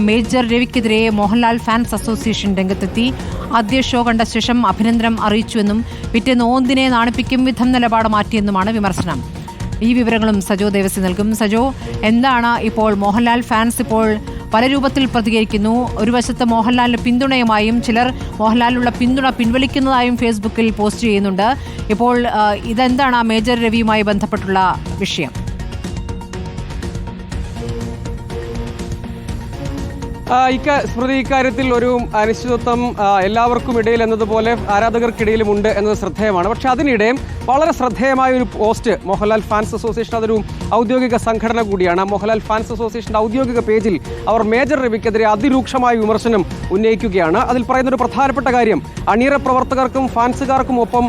Major രവിക്കെതിരെ Mohanlal fans association രംഗത്തെത്തി. ആദ്യ show കണ്ട ശേഷം അഭിനന്ദനം അറിയിച്ചുവെന്നും പിറ്റേന്ന് ഓന്തിനെ നാണിപ്പിക്കും വിധം നിലപാട് മാറ്റിയെന്നുമാണ് വിമർശനം. ഈ വിവരങ്ങളും സജോ ദേവസി നൽകും. സജോ, എന്താണ് ഇപ്പോൾ മോഹൻലാൽ ഫാൻസ് ഇപ്പോൾ പല രൂപത്തിൽ പ്രതികരിക്കുന്നു? ഒരു വശത്ത് മോഹൻലാലിന് പിന്തുണയുമായും ചിലർ മോഹൻലാലിനുള്ള പിന്തുണ പിൻവലിക്കുന്നതായും ഫേസ്ബുക്കിൽ പോസ്റ്റ് ചെയ്യുന്നുണ്ട്. ഇപ്പോൾ ഇതെന്താണ് മേജർ രവിയുമായി ബന്ധപ്പെട്ടുള്ള വിഷയം? സ്മൃതി, ഇക്കാര്യത്തിൽ ഒരു അനിശ്ചിതത്വം എല്ലാവർക്കും ഇടയിൽ എന്നതുപോലെ ആരാധകർക്കിടയിലുമുണ്ട് എന്നത് ശ്രദ്ധേയമാണ്. പക്ഷെ അതിനിടെ വളരെ ശ്രദ്ധേയമായ ഒരു പോസ്റ്റ് മോഹൻലാൽ ഫാൻസ് അസോസിയേഷൻ, അതൊരു ഔദ്യോഗിക സംഘടന കൂടിയാണ്. മോഹൻലാൽ ഫാൻസ് അസോസിയേഷന്റെ ഔദ്യോഗിക പേജിൽ അവർ മേജർ രവിക്കെതിരെ അതിരൂക്ഷമായ വിമർശനം ഉന്നയിക്കുകയാണ്. അതിൽ പറയുന്നൊരു പ്രധാനപ്പെട്ട കാര്യം, അണിയറ പ്രവർത്തകർക്കും ഫാൻസുകാർക്കും ഒപ്പം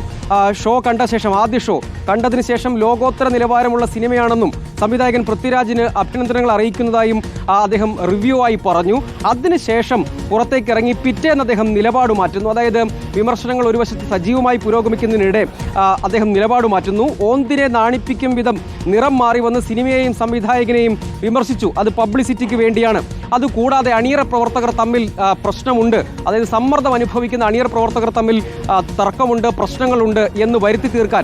ഷോ കണ്ട ശേഷം, ആദ്യ ഷോ കണ്ടതിന് ശേഷം ലോകോത്തര നിലവാരമുള്ള സിനിമയാണെന്നും സംവിധായകൻ പൃഥ്വിരാജിന് അഭിനന്ദനങ്ങൾ അറിയിക്കുന്നതായും അദ്ദേഹം റിവ്യൂ ആയി പറഞ്ഞു. അതിനുശേഷം പുറത്തേക്ക് ഇറങ്ങി പിറ്റേന്ന് അദ്ദേഹം നിലപാട് മാറ്റുന്നു. അതായത് വിമർശനങ്ങൾ ഒരു വശത്ത് സജീവമായി പുരോഗമിക്കുന്നതിനിടെ അദ്ദേഹം നിലപാട് മാറ്റുന്നു. ഓന്തിനെ നാണിപ്പിക്കും വിധം നിറം മാറി വന്ന് സിനിമയെയും സംവിധായകനെയും വിമർശിച്ചു. അത് പബ്ലിസിറ്റിക്ക് വേണ്ടിയാണ്. അതുകൂടാതെ അണിയറ പ്രവർത്തകർ തമ്മിൽ പ്രശ്നമുണ്ട്, അതായത് സമ്മർദ്ദം അനുഭവിക്കുന്ന അണിയറ പ്രവർത്തകർ തമ്മിൽ തർക്കമുണ്ട്, പ്രശ്നങ്ങളുണ്ട് എന്ന്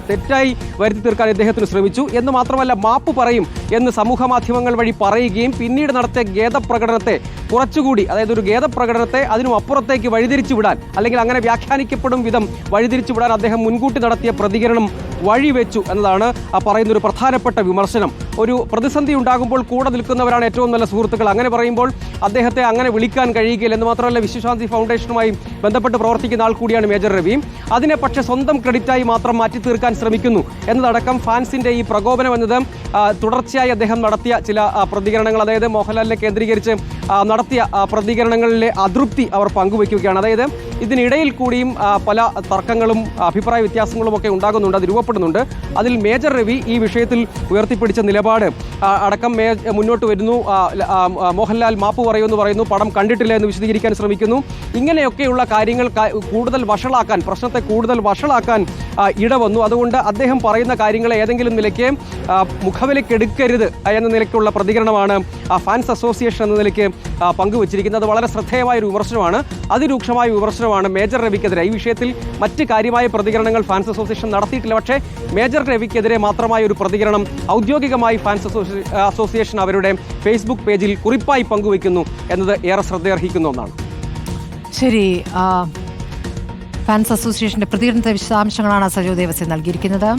തെറ്റായി വരുത്തി തീർക്കാൻ ഇദ്ദേഹത്തിന് ശ്രമിച്ചു. എന്ന് മാത്രമല്ല, മാപ്പ് പറയും എന്ന് സമൂഹ മാധ്യമങ്ങൾ വഴി പറയുകയും പിന്നീട് നടത്തിയ ഖേദപ്രകടനത്തെ കുറച്ചുകൂടി, അതായത് ഒരു ഖേദപ്രകടനത്തെ അതിനും അപ്പുറത്തേക്ക് വഴിതിരിച്ചു വിടാൻ, അല്ലെങ്കിൽ അങ്ങനെ വ്യാഖ്യാനിക്കപ്പെടും വിധം വഴിതിരിച്ചു വിടാൻ അദ്ദേഹം മുൻകൂട്ടി നടത്തിയ പ്രതികരണം വഴിവെച്ചു എന്നതാണ് പറയുന്നൊരു പ്രധാനപ്പെട്ട വിമർശനം. ഒരു പ്രതിസന്ധി ഉണ്ടാകുമ്പോൾ കൂടെ നിൽക്കുന്നവരാണ് ഏറ്റവും നല്ല സുഹൃത്തുക്കൾ. അങ്ങനെ പറയുമ്പോൾ അദ്ദേഹത്തെ അങ്ങനെ വിളിക്കാൻ കഴിയുകയില്ല. എന്ന് മാത്രമല്ല, വിശ്വശാന്തി ഫൗണ്ടേഷനുമായി ബന്ധപ്പെട്ട് പ്രവർത്തിക്കുന്ന ആൾ കൂടിയാണ് മേജർ രവി. അതിനെ പക്ഷേ സ്വന്തം ക്രെഡിറ്റായി മാത്രം മാറ്റി തീർക്കാൻ ശ്രമിക്കുന്നു എന്നതടക്കം ഫാൻസിന്റെ ഈ പ്രകോപനം എന്നത് തുടർച്ചയായി അദ്ദേഹം നടത്തിയ ചില പ്രതികരണങ്ങൾ, അതായത് മോഹൻലാലിനെ കേന്ദ്രീകരിച്ച് നടത്തിയ പ്രതികരണങ്ങളിലെ അതൃപ്തി അവർ പങ്കുവയ്ക്കുകയാണ്. അതായത് ഇതിനിടയിൽ കൂടിയും പല തർക്കങ്ങളും അഭിപ്രായ വ്യത്യാസങ്ങളും ഒക്കെ ഉണ്ടാകുന്നുണ്ട്, അത് രൂപപ്പെടുന്നുണ്ട്. അതിൽ മേജർ രവി ഈ വിഷയത്തിൽ ഉയർത്തിപ്പിടിച്ച നിലപാട് അടക്കം മുന്നോട്ട് വരുന്നു. മോഹൻലാൽ മാപ്പ് പറയുമെന്ന് പറയുന്നു, പടം കണ്ടിട്ടില്ല എന്ന് വിശദീകരിക്കാൻ ശ്രമിക്കുന്നു. ഇങ്ങനെയൊക്കെയുള്ള കാര്യങ്ങൾ കൂടുതൽ വഷളാക്കാൻ, പ്രശ്നത്തെ കൂടുതൽ വഷളാക്കാൻ ഇടവന്നു. അതുകൊണ്ട് അദ്ദേഹം പറയുന്ന കാര്യങ്ങളെ ഏതെങ്കിലും നിലയ്ക്ക് മുഖവിലക്കെടുക്കരുത് എന്ന നിലയ്ക്കുള്ള പ്രതികരണമാണ് ഫാൻസ് അസോസിയേഷൻ എന്ന നിലയ്ക്ക് പങ്കുവച്ചിരിക്കുന്നത്. അത് വളരെ ശ്രദ്ധേയമായ ഒരു വിമർശനമാണ്, അതിരൂക്ഷമായ വിമർശനമാണ് മേജർ രവിക്കെതിരെ. ഈ വിഷയത്തിൽ മറ്റ് കാര്യമായ പ്രതികരണങ്ങൾ ഫാൻസ് അസോസിയേഷൻ നടത്തിയിട്ടില്ല. പക്ഷേ മേജർ രവിക്കെതിരെ മാത്രമായ ഒരു പ്രതികരണം ഔദ്യോഗികമായി ഫാൻസ് അസോസിയേഷൻ അവരുടെ ഫേസ്ബുക്ക് പേജിൽ കുറിപ്പായി പങ്കുവയ്ക്കുന്നു എന്നത് ഏറെ ശ്രദ്ധയർഹിക്കുന്ന ഒന്നാണ്. ശരി, ഫാൻസ് അസോസിയേഷന്റെ പ്രതികരണത്തെ വിശദാംശങ്ങളാണ് സജോ ദേവസി നൽകിയിരിക്കുന്നത്.